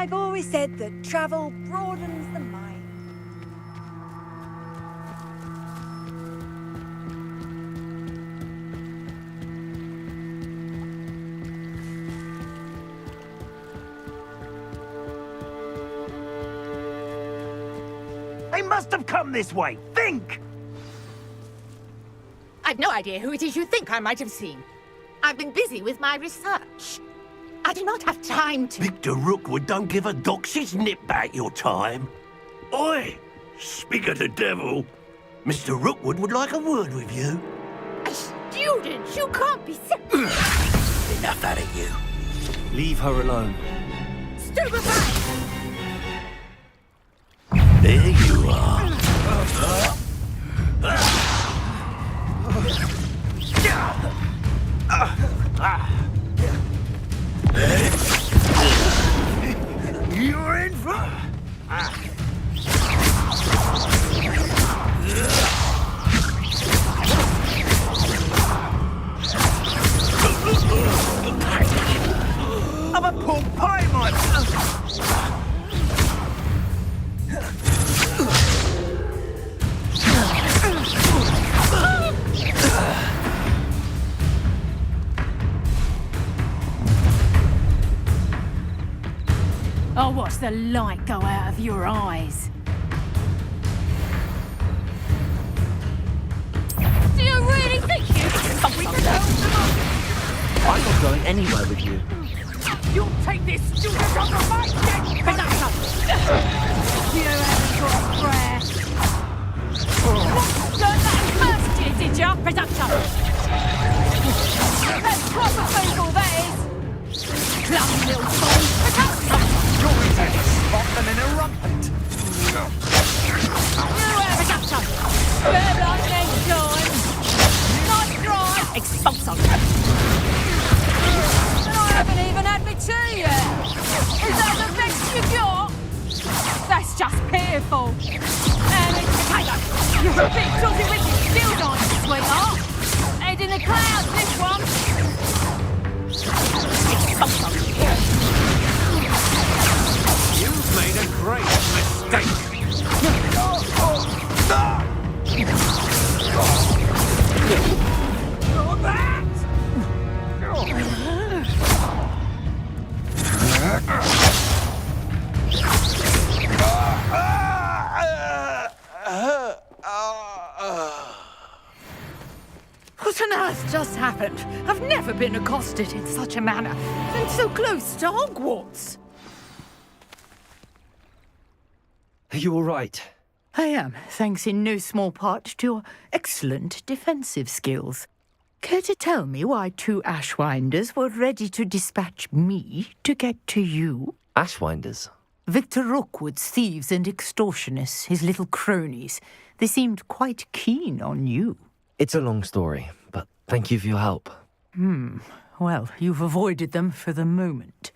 I've always said that travel broadens the mind. They must have come this way. Think! I've no idea who it is you think I might have seen. I've been busy with my research. I do not have time to... Victor Rookwood don't give a doxy's nip back your time. Oi! Speak of the devil. Mr. Rookwood would like a word with you. A student? You can't be so... Enough out of you. Leave her alone. Stupefy! There you are. You're in for... I'm a pork pie, man! I'll watch the light go out of your eyes. Do you really think you can we can help them up? I'm not going anywhere with you. You'll take this student off of my deck! You haven't got a prayer. Learn that in first year, did ya? Presumption! That's proper people, that is! Clumsy little fool! Presumption! You're ready to spot them in a rumpet. You have presumption! Better like next time! Nice try! Expulso! And I haven't even had my tea yet! Is that the best you got? That's just pitiful! And it's potato! You're a bit dodgy with your skills on, sweetheart! Head in the clouds, this one! Expulso! You've made a great mistake. What on earth just happened? I've never been accosted in such a manner, and so close to Hogwarts. Are you all right? I am, thanks in no small part to your excellent defensive skills. Care to tell me why two Ashwinders were ready to dispatch me to get to you? Ashwinders? Victor Rookwood's thieves and extortionists, his little cronies. They seemed quite keen on you. It's a long story, but thank you for your help. Well, you've avoided them for the moment.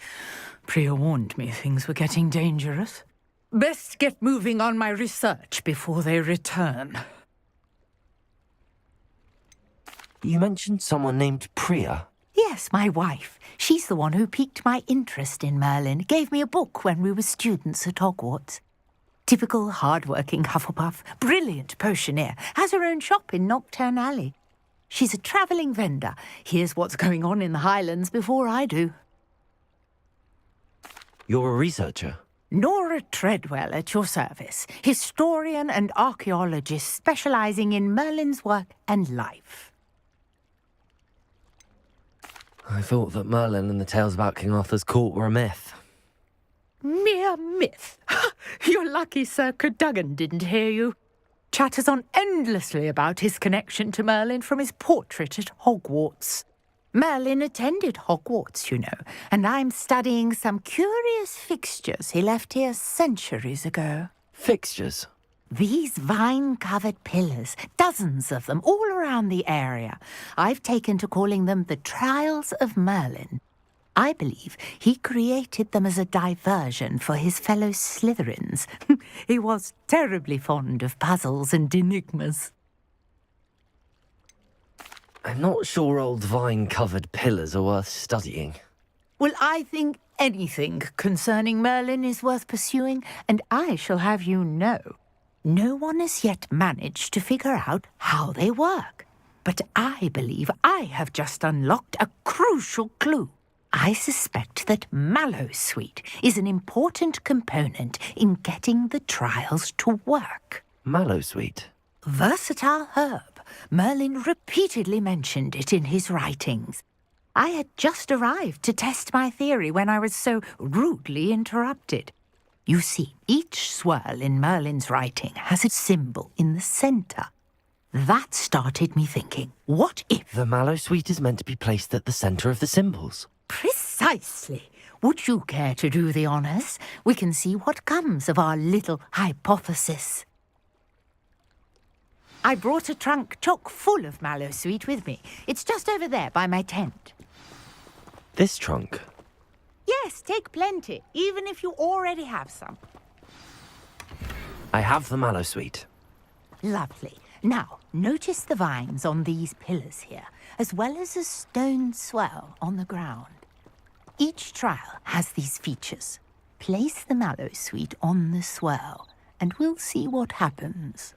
Priya warned me things were getting dangerous. Best get moving on my research before they return. You mentioned someone named Priya. Yes, my wife. She's the one who piqued my interest in Merlin. Gave me a book when we were students at Hogwarts. Typical hard-working Hufflepuff, brilliant potioneer, has her own shop in Knockturn Alley. She's a travelling vendor. Hears what's going on in the Highlands before I do. You're a researcher? Nora Treadwell at your service, historian and archaeologist specialising in Merlin's work and life. I thought that Merlin and the tales about King Arthur's court were a myth. Mere myth. You're lucky Sir Cadogan didn't hear you. Chatters on endlessly about his connection to Merlin from his portrait at Hogwarts. Merlin attended Hogwarts, you know, and I'm studying some curious fixtures he left here centuries ago. Fixtures? These vine-covered pillars, dozens of them, all around the area. I've taken to calling them the Trials of Merlin. I believe he created them as a diversion for his fellow Slytherins. He was terribly fond of puzzles and enigmas. I'm not sure old vine-covered pillars are worth studying. Well, I think anything concerning Merlin is worth pursuing, and I shall have you know, no one has yet managed to figure out how they work. But I believe I have just unlocked a crucial clue. I suspect that Mallowsweet is an important component in getting the trials to work. Mallowsweet. Versatile herb. Merlin repeatedly mentioned it in his writings. I had just arrived to test my theory when I was so rudely interrupted. You see, each swirl in Merlin's writing has a symbol in the centre. That started me thinking, what if... The Mallowsweet is meant to be placed at the centre of the symbols. Precisely. Would you care to do the honours? We can see what comes of our little hypothesis. I brought a trunk chock full of Mallowsweet with me. It's just over there by my tent. This trunk? Yes, take plenty, even if you already have some. I have the Mallowsweet. Lovely. Now, notice the vines on these pillars here, as well as a stone swell on the ground. Each trial has these features. Place the Mallowsweet on the swell, and we'll see what happens.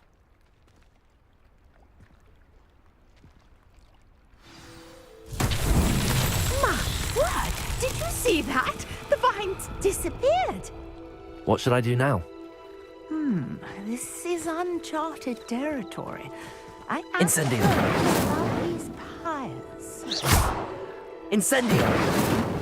My word! Did you see that? The vines disappeared. What should I do now? This is uncharted territory. I am Incendio. about these pyres. Incendio!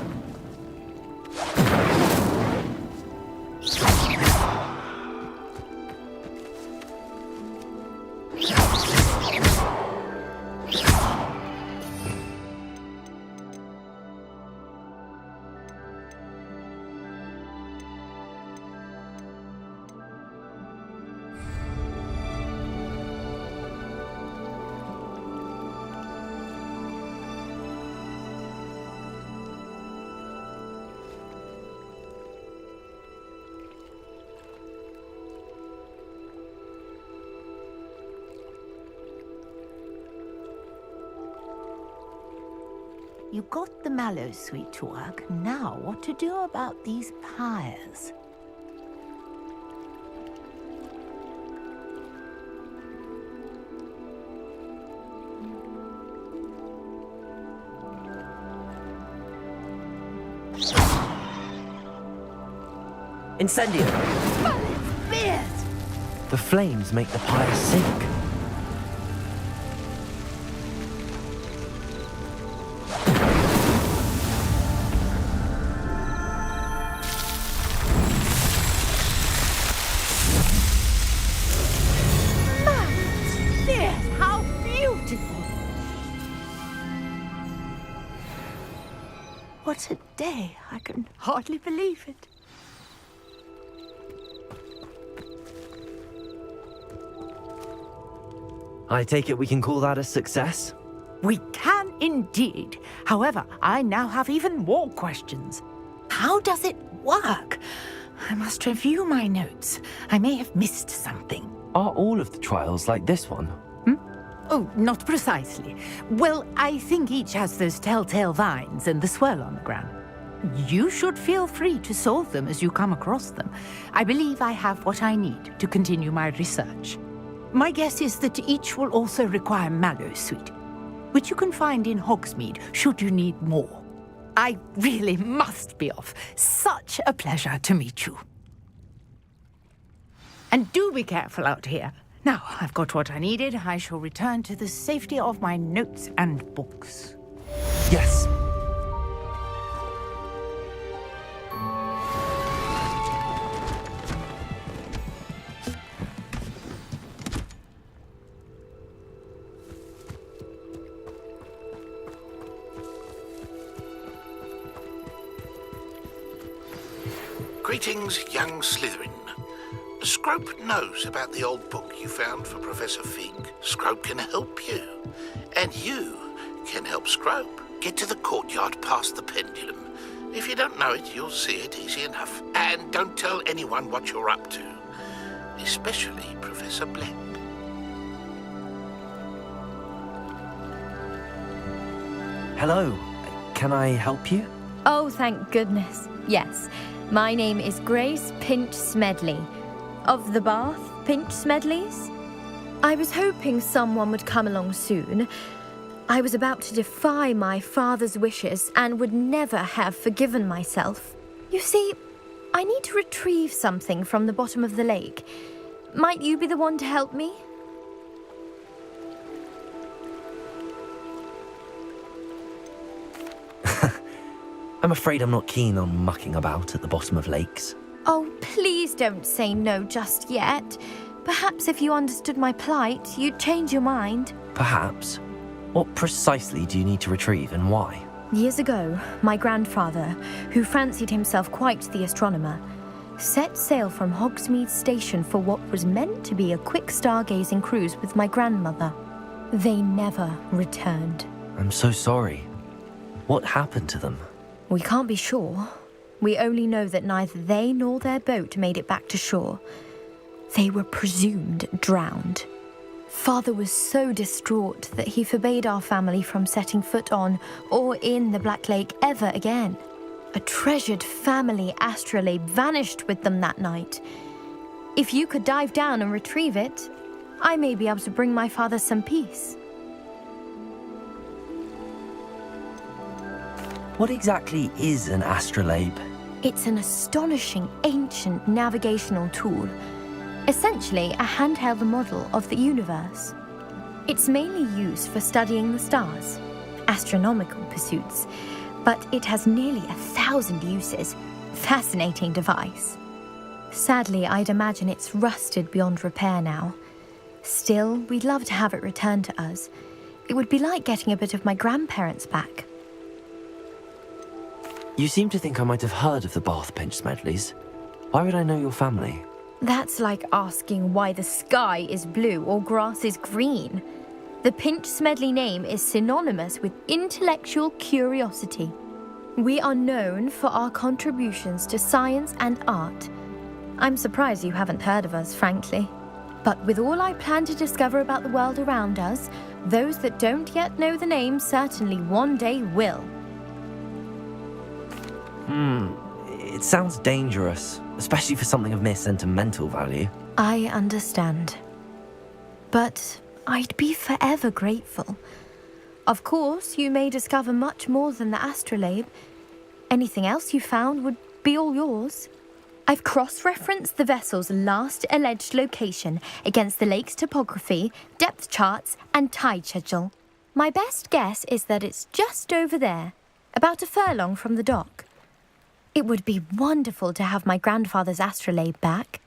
You got the Mallowsweet to work. Now, what to do about these pyres? Incendio! Merlin's beard! The flames make the pyre sink. Merlin's beard! How beautiful! What a day! I can hardly believe it. I take it we can call that a success? We can indeed. However, I now have even more questions. How does it work? I must review my notes. I may have missed something. Are all of the trials like this one? Oh, not precisely. Well, I think each has those telltale vines and the swirl on the ground. You should feel free to solve them as you come across them. I believe I have what I need to continue my research. My guess is that each will also require Mallowsweet, which you can find in Hogsmeade should you need more. I really must be off. Such a pleasure to meet you. And do be careful out here. Now, I've got what I needed. I shall return to the safety of my notes and books. Yes. Greetings, young Slytherin. Scrope knows about the old book you found for Professor Fig. Scrope can help you. And you can help Scrope. Get to the courtyard past the pendulum. If you don't know it, you'll see it easy enough. And don't tell anyone what you're up to. Especially Professor Black. Hello. Can I help you? Oh, thank goodness. Yes, my name is Grace Pinch Smedley. Of the Bath Pinch Smedleys? I was hoping someone would come along soon. I was about to defy my father's wishes and would never have forgiven myself. You see, I need to retrieve something from the bottom of the lake. Might you be the one to help me? I'm afraid I'm not keen on mucking about at the bottom of lakes. Oh, please don't say no just yet. Perhaps if you understood my plight, you'd change your mind. Perhaps. What precisely do you need to retrieve and why? Years ago, my grandfather, who fancied himself quite the astronomer, set sail from Hogsmeade Station for what was meant to be a quick stargazing cruise with my grandmother. They never returned. I'm so sorry. What happened to them? We can't be sure. We only know that neither they nor their boat made it back to shore. They were presumed drowned. Father was so distraught that he forbade our family from setting foot on or in the Black Lake ever again. A treasured family astrolabe vanished with them that night. If you could dive down and retrieve it, I may be able to bring my father some peace. What exactly is an astrolabe? It's an astonishing ancient navigational tool, essentially a handheld model of the universe. It's mainly used for studying the stars, astronomical pursuits, but it has nearly 1,000 uses. Fascinating device. Sadly, I'd imagine it's rusted beyond repair now. Still, we'd love to have it returned to us. It would be like getting a bit of my grandparents back. You seem to think I might have heard of the Bath Pinch Smedleys. Why would I know your family? That's like asking why the sky is blue or grass is green. The Pinch Smedley name is synonymous with intellectual curiosity. We are known for our contributions to science and art. I'm surprised you haven't heard of us, frankly. But with all I plan to discover about the world around us, those that don't yet know the name certainly one day will. It sounds dangerous, especially for something of mere sentimental value. I understand. But I'd be forever grateful. Of course, you may discover much more than the astrolabe. Anything else you found would be all yours. I've cross-referenced the vessel's last alleged location against the lake's topography, depth charts, and tide schedule. My best guess is that it's just over there, about a furlong from the dock. It would be wonderful to have my grandfather's astrolabe back.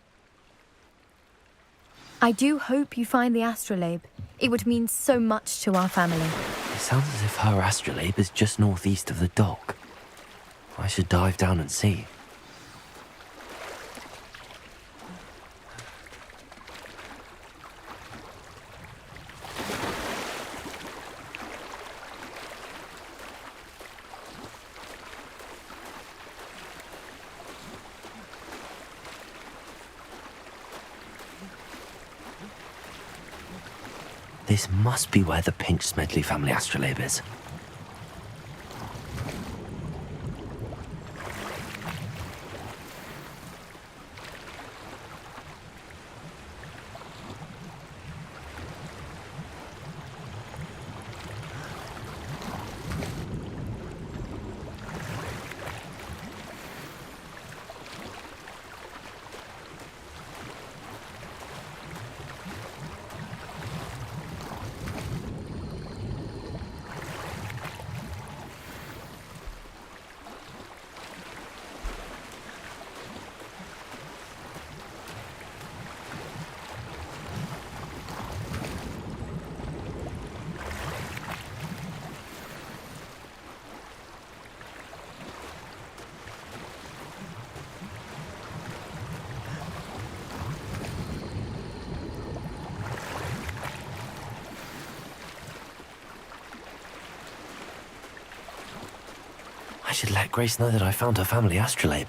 I do hope you find the astrolabe. It would mean so much to our family. It sounds as if her astrolabe is just northeast of the dock. I should dive down and see. This must be where the Pinch Smedley family astrolabe is. I should let Grace know that I found her family astrolabe.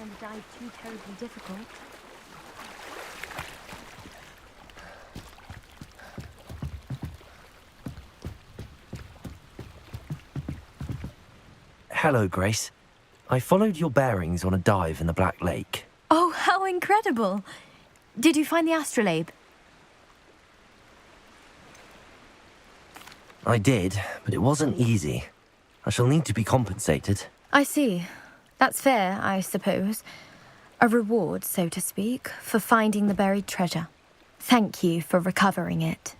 find the dive too terribly difficult. Hello, Grace. I followed your bearings on a dive in the Black Lake. Oh, how incredible! Did you find the astrolabe? I did, but it wasn't easy. I shall need to be compensated. I see. That's fair, I suppose. A reward, so to speak, for finding the buried treasure. Thank you for recovering it.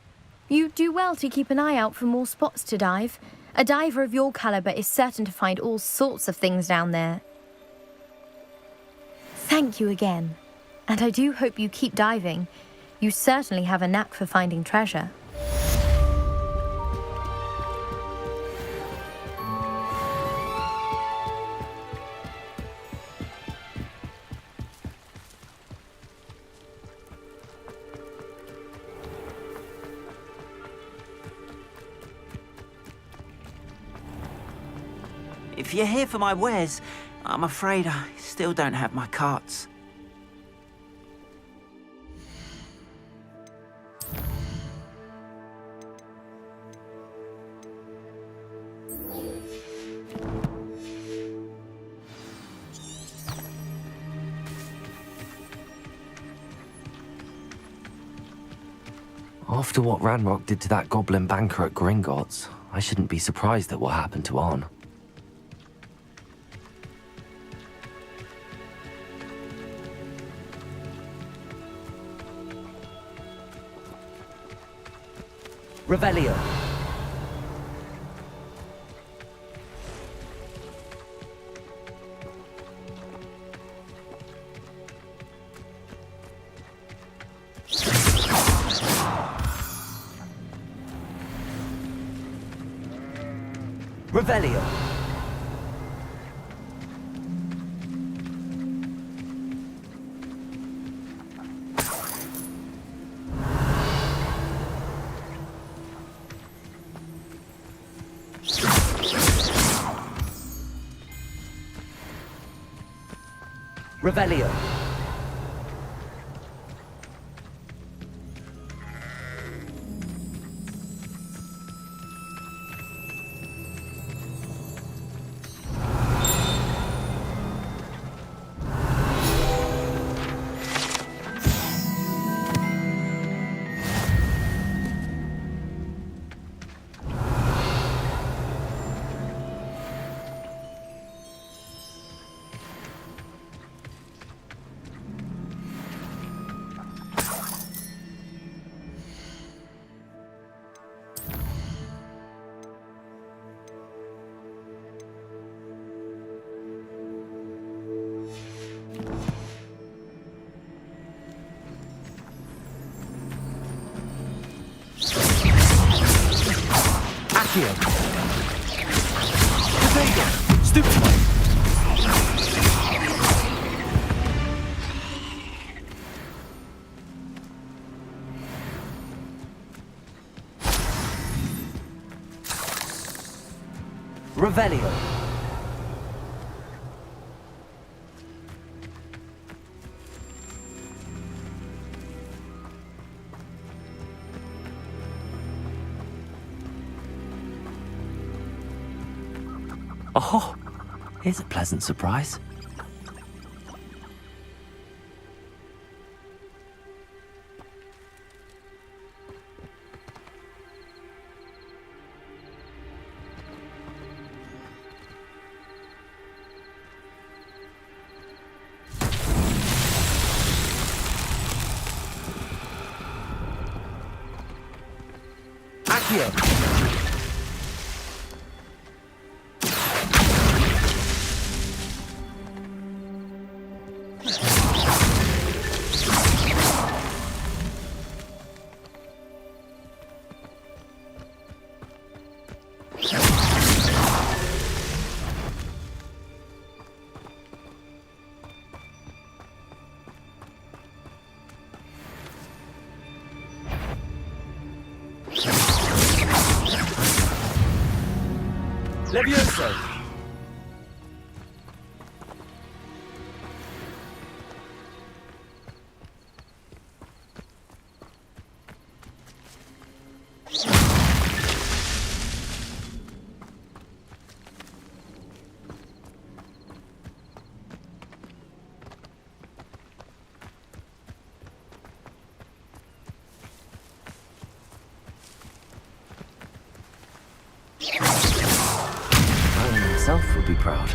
You do well to keep an eye out for more spots to dive. A diver of your caliber is certain to find all sorts of things down there. Thank you again. And I do hope you keep diving. You certainly have a knack for finding treasure. If you're here for my wares, I'm afraid I still don't have my carts. After what Ranrock did to that goblin banker at Gringotts, I shouldn't be surprised at what happened to Arn. Revelio. Revelio. Revelio. Accio. Potato. Stupefy. Revelio. Oh, here's a pleasant surprise. Accio. Levioso. himself would be proud.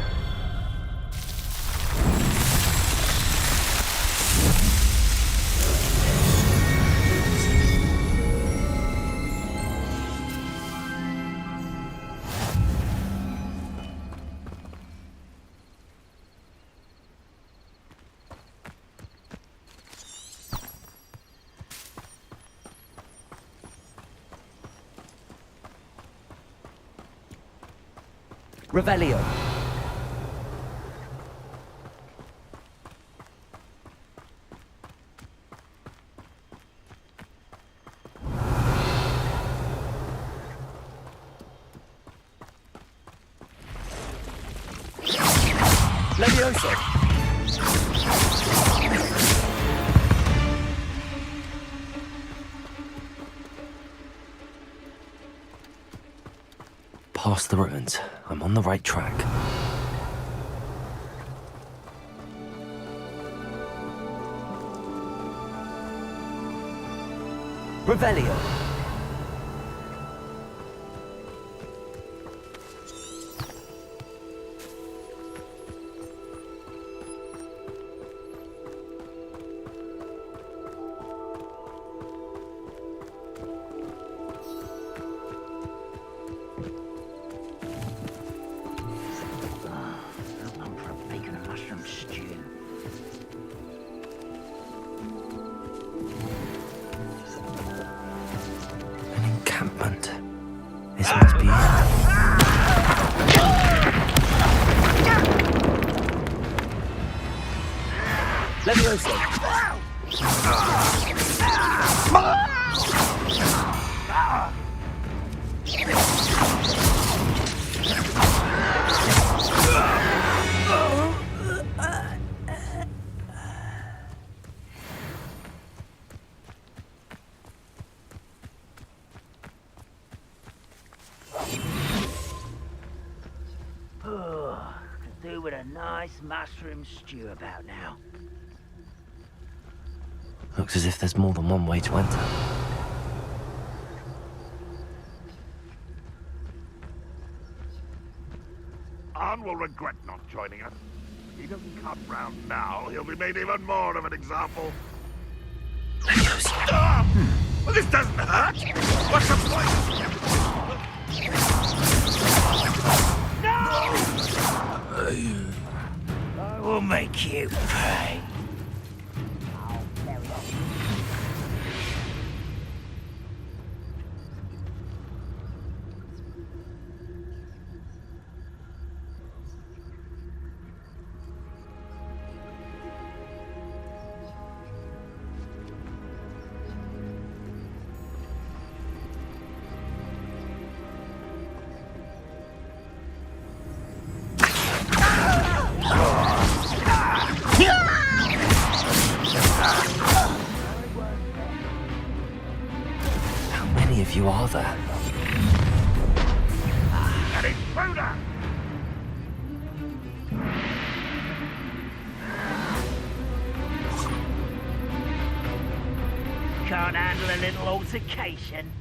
Revelio. Levioso. Past the ruins. I'm on the right track. Revelio. I'm for a bacon and mushroom stew. An encampment. This must be it. Levioso. Could do with a nice mushroom stew about now. Looks as if there's more than one way to enter. Arn will regret not joining us. If he doesn't come round now, he'll be made even more of an example. Well, this doesn't hurt. What's the point? I will make you pay. How many of you are there? An intruder! Can't handle a little altercation.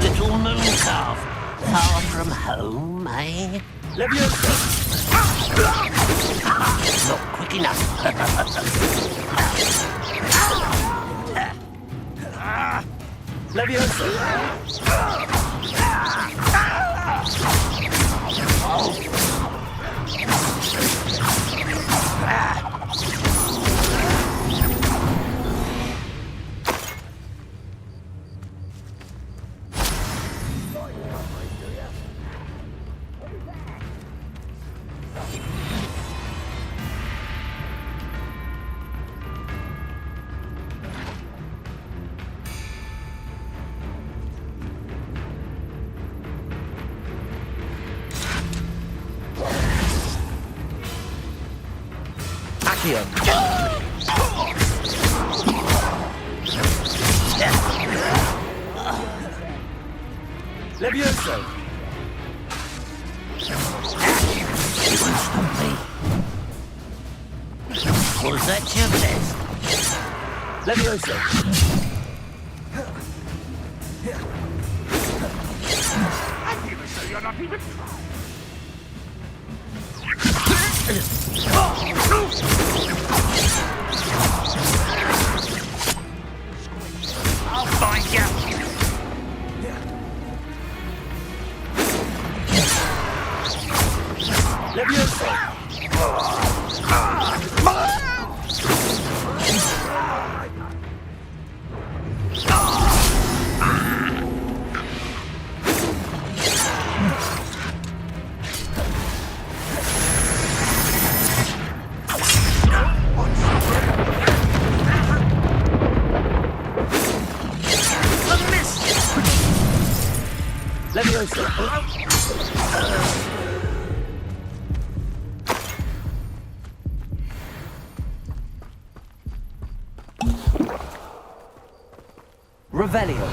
Little moon calf, far from home, eh? Levioso. Not quick enough. Levioso. Accio. Levioso. You won't stop me. Was that your best? Levioso. You're not even I'll find you. Levioso. Levioso. Revelio.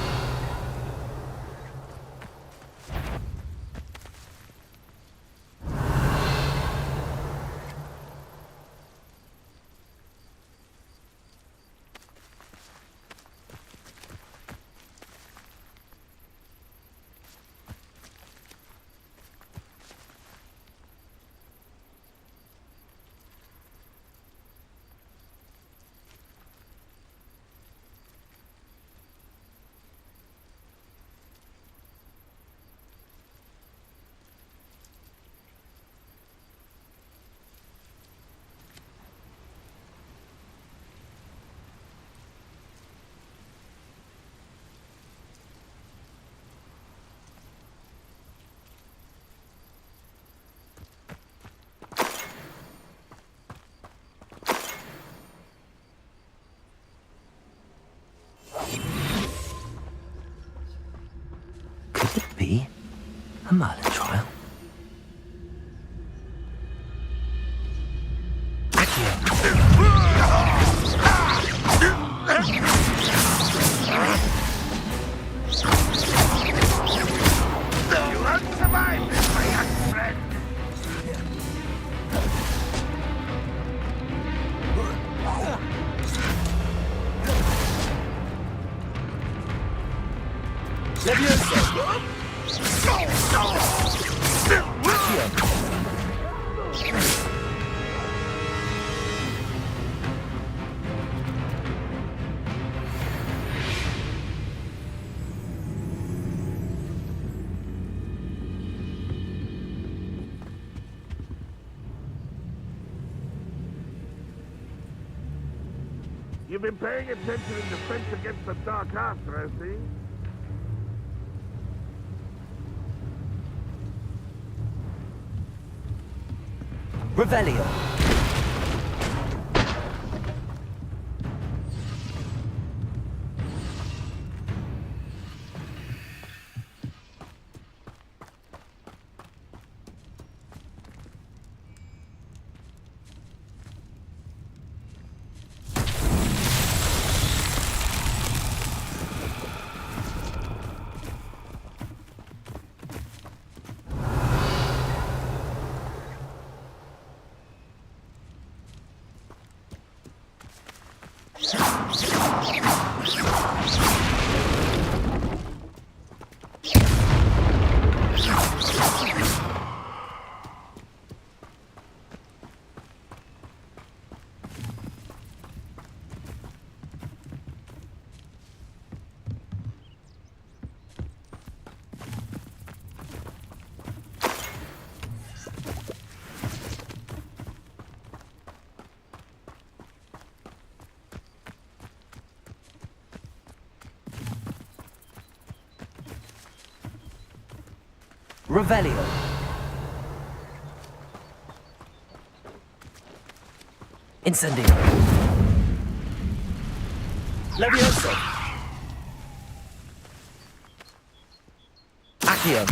Could it be a Merlin trial? You won't survive this, my young friend. Levioso. You've been paying attention in defense against the dark arts, I see. Revelio. Revelio. Incendio. Levioso. Accio.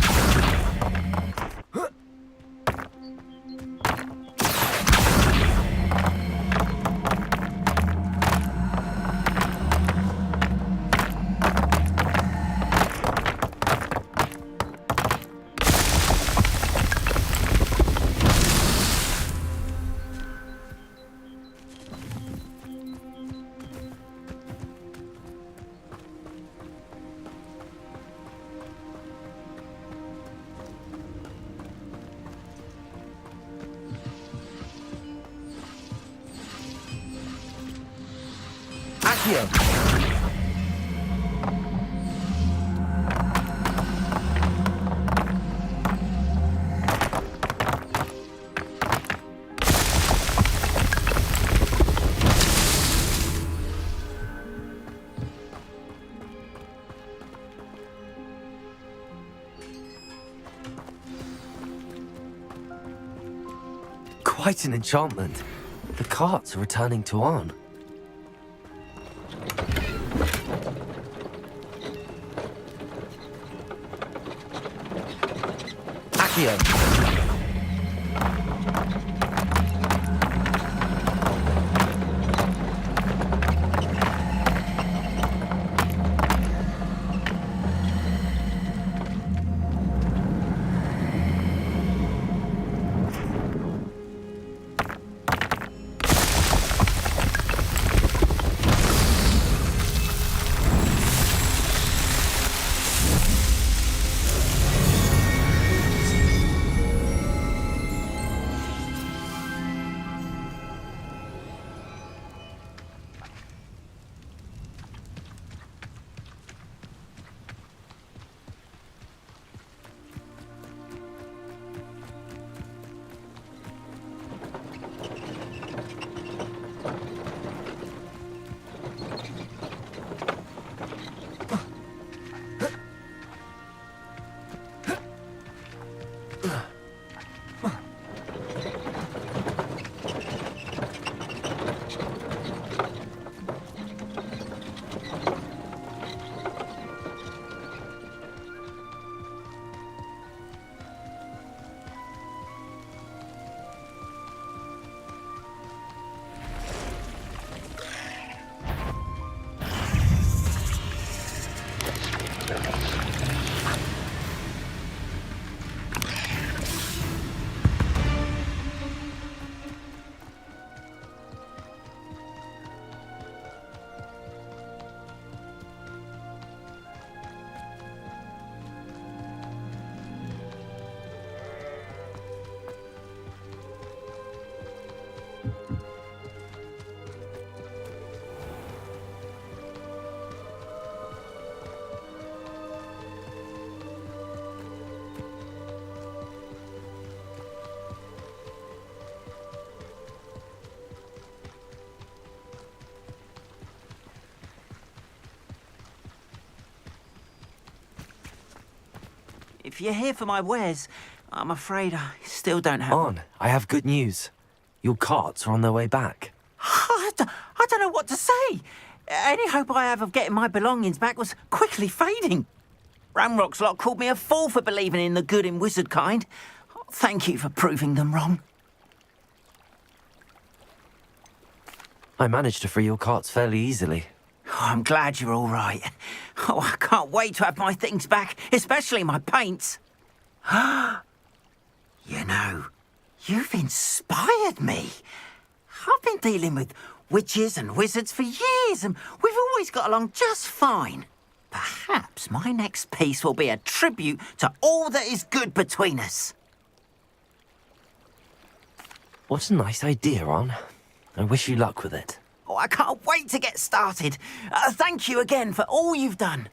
Accio. Quite an enchantment. The carts are returning to On. Accio. If you're here for my wares, I'm afraid I still don't have... On, I have good news. Your carts are on their way back. I don't know what to say. Any hope I have of getting my belongings back was quickly fading. Ramrock's lot called me a fool for believing in the good in wizard kind. Thank you for proving them wrong. I managed to free your carts fairly easily. Oh, I'm glad you're all right. Oh, I can't wait to have my things back, especially my paints. You know, you've inspired me. I've been dealing with witches and wizards for years, and we've always got along just fine. Perhaps my next piece will be a tribute to all that is good between us. What a nice idea, On. I wish you luck with it. Oh, I can't wait to get started. Thank you again for all you've done.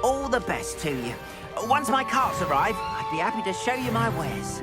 All the best to you. Once my carts arrive, I'd be happy to show you my wares.